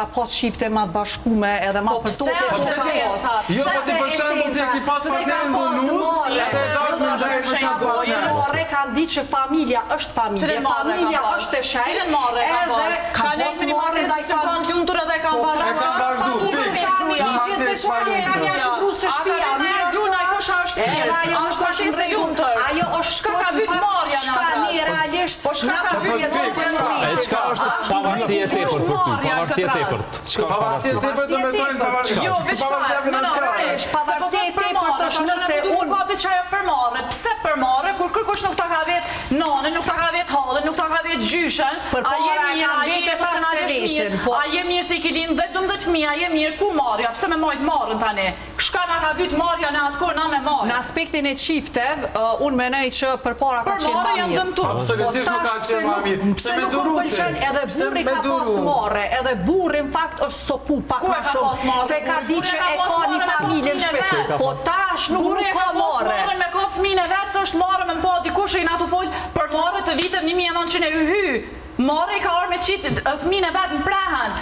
ka pas shifte ma të bashkume edhe ma për toke. Jo, po ti për shembull ti ki pas partnerin dhunus, edhe dash me ndaj me çfarë partner. More kanë ditë që familja është familje, familja është e shenjtë, edhe ka pas more ndaj kanë lumtur edhe kanë bashkë. Ligjet besore kanë ja çudru së shtëpia, mirë gruna kosha është tjera, ajo është bashkëse lumtur. Ajo është shka ka vyt marrja në atë. Realisht, po shka ka vyt marrja. Çka është pavarësia e tepërt për ty? Pavarësia e tepërt. Çka është pavarësia e tepërt do të thonë pavarësia. Jo, veç financiare. Pavarësia e tepërt është nëse unë ka diçka jo përmarrë. Pse përmarrë kur kërkosh nuk ta ka vet nanën, nuk ta ka vet hallën, nuk ta ka vet gjyshen. A je mirë, a je personalisht mirë, a je mirë se i ke lind dhe 12 fëmijë, a je mirë ku marrja? Pse më mojt marrën tani? Shka na ka vyt marrja në atë kohë na me marrë. Në aspektin e çiftev, unë menoj që përpara ka qenë më mirë. Absolutisht nuk ka qenë më mirë. Pse nuk më pëlqen edhe burri ka pas marrë, edhe burri në fakt është stopu pak më shumë, se ka di që e ka një familje në shtëpi. Po tash nuk ka marrë. Me ka fëmijën e vet se është marrë me mba dikush i na tu fol për marrë të vitit 1900 Marrë i ka orë me qitë fëmijën e vet në prehen.